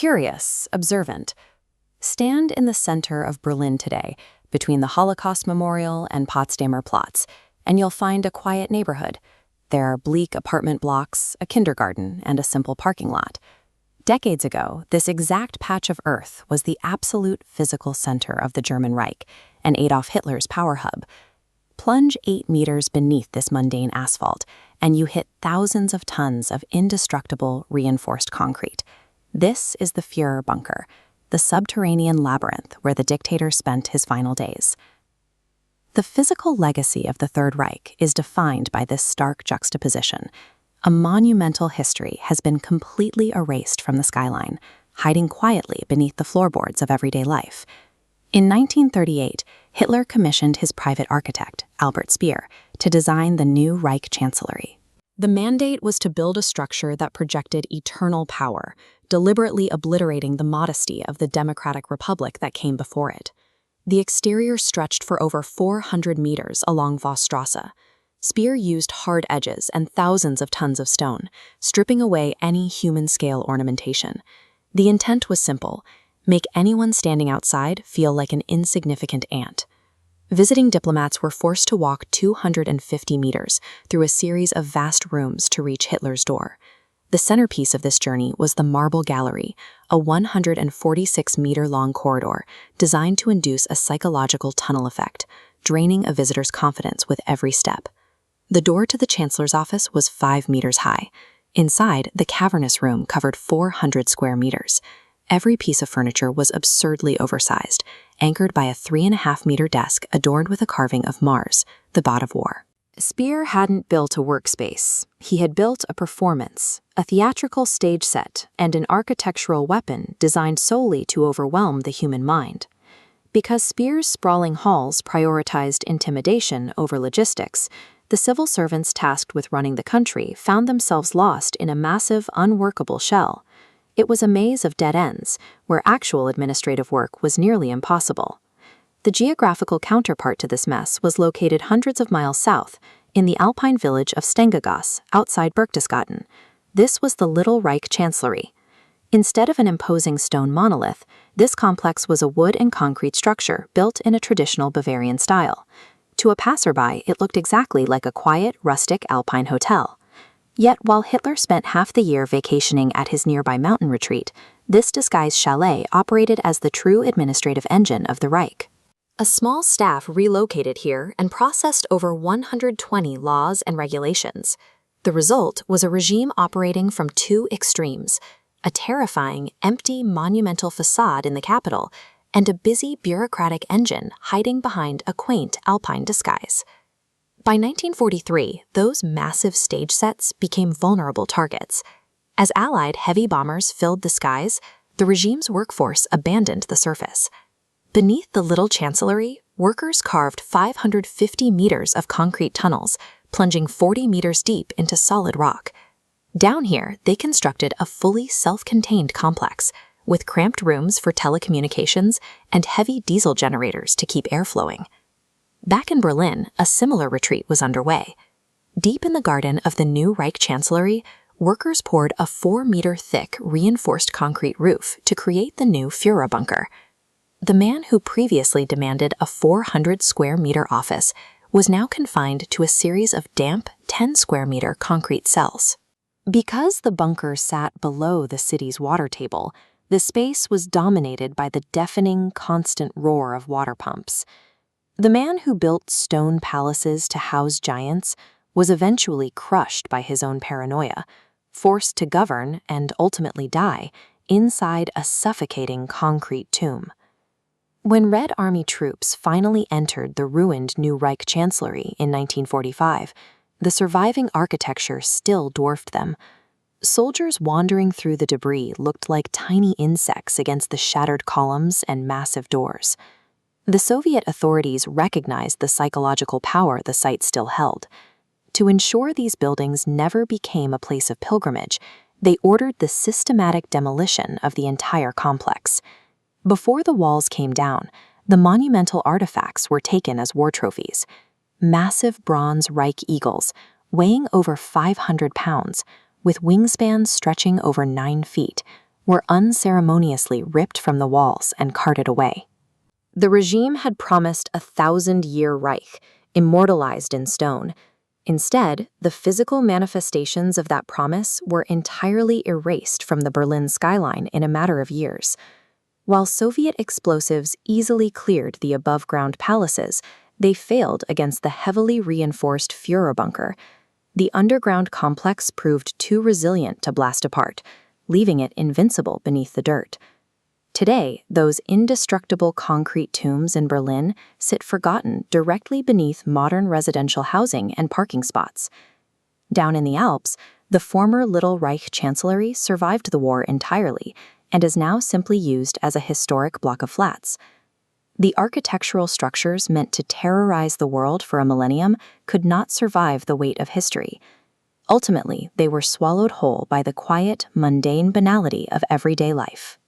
curious, observant. Stand in the center of Berlin today, between the Holocaust Memorial and Potsdamer Platz, and you'll find a quiet neighborhood. There are bleak apartment blocks, a kindergarten, and a simple parking lot. Decades ago, this exact patch of earth was the absolute physical center of the German Reich and Adolf Hitler's power hub. Plunge 8 meters beneath this mundane asphalt, and you hit thousands of tons of indestructible, reinforced concrete. This is the Führerbunker, the subterranean labyrinth where the dictator spent his final days. The physical legacy of the Third Reich is defined by this stark juxtaposition. A monumental history has been completely erased from the skyline, hiding quietly beneath the floorboards of everyday life. In 1938, Hitler commissioned his private architect, Albert Speer, to design the new Reich Chancellery. The mandate was to build a structure that projected eternal power, deliberately obliterating the modesty of the democratic republic that came before it. The exterior stretched for over 400 meters along Vossstrasse. Speer used hard edges and thousands of tons of stone, stripping away any human-scale ornamentation. The intent was simple: make anyone standing outside feel like an insignificant ant. Visiting diplomats were forced to walk 250 meters through a series of vast rooms to reach Hitler's door. The centerpiece of this journey was the Marble Gallery, a 146-meter-long corridor designed to induce a psychological tunnel effect, draining a visitor's confidence with every step. The door to the Chancellor's office was 5 meters high. Inside, the cavernous room covered 400 square meters. Every piece of furniture was absurdly oversized, anchored by a 3.5-meter desk adorned with a carving of Mars, the god of war. Speer hadn't built a workspace. He had built a performance, a theatrical stage set, and an architectural weapon designed solely to overwhelm the human mind. Because Speer's sprawling halls prioritized intimidation over logistics, the civil servants tasked with running the country found themselves lost in a massive, unworkable shell. It was a maze of dead ends, where actual administrative work was nearly impossible. The geographical counterpart to this mess was located hundreds of miles south, in the alpine village of Stengegasse, outside Berchtesgaden. This was the Little Reich Chancellery. Instead of an imposing stone monolith, this complex was a wood and concrete structure built in a traditional Bavarian style. To a passerby, it looked exactly like a quiet, rustic alpine hotel. Yet, while Hitler spent half the year vacationing at his nearby mountain retreat, this disguised chalet operated as the true administrative engine of the Reich. A small staff relocated here and processed over 120 laws and regulations. The result was a regime operating from two extremes: a terrifying, empty, monumental facade in the capital, and a busy bureaucratic engine hiding behind a quaint alpine disguise. By 1943, those massive stage sets became vulnerable targets. As Allied heavy bombers filled the skies, the regime's workforce abandoned the surface. Beneath the Little Chancellery, workers carved 550 meters of concrete tunnels, plunging 40 meters deep into solid rock. Down here, they constructed a fully self-contained complex, with cramped rooms for telecommunications and heavy diesel generators to keep air flowing. Back in Berlin, a similar retreat was underway. Deep in the garden of the new Reich Chancellery, workers poured a 4-meter-thick reinforced concrete roof to create the new Führerbunker. The man who previously demanded a 400-square-meter office was now confined to a series of damp 10-square-meter concrete cells. Because the bunker sat below the city's water table, the space was dominated by the deafening, constant roar of water pumps. The man who built stone palaces to house giants was eventually crushed by his own paranoia, forced to govern and ultimately die inside a suffocating concrete tomb. When Red Army troops finally entered the ruined new Reich Chancellery in 1945, the surviving architecture still dwarfed them. Soldiers wandering through the debris looked like tiny insects against the shattered columns and massive doors. The Soviet authorities recognized the psychological power the site still held. To ensure these buildings never became a place of pilgrimage, they ordered the systematic demolition of the entire complex. Before the walls came down, the monumental artifacts were taken as war trophies. Massive bronze Reich eagles, weighing over 500 pounds, with wingspans stretching over 9 feet, were unceremoniously ripped from the walls and carted away. The regime had promised a 1,000-year Reich, immortalized in stone. Instead, the physical manifestations of that promise were entirely erased from the Berlin skyline in a matter of years. While Soviet explosives easily cleared the above-ground palaces, they failed against the heavily reinforced Führerbunker. The underground complex proved too resilient to blast apart, leaving it invincible beneath the dirt. Today, those indestructible concrete tombs in Berlin sit forgotten directly beneath modern residential housing and parking spots. Down in the Alps, the former Little Reich Chancellery survived the war entirely and is now simply used as a historic block of flats. The architectural structures meant to terrorize the world for a millennium could not survive the weight of history. Ultimately, they were swallowed whole by the quiet, mundane banality of everyday life.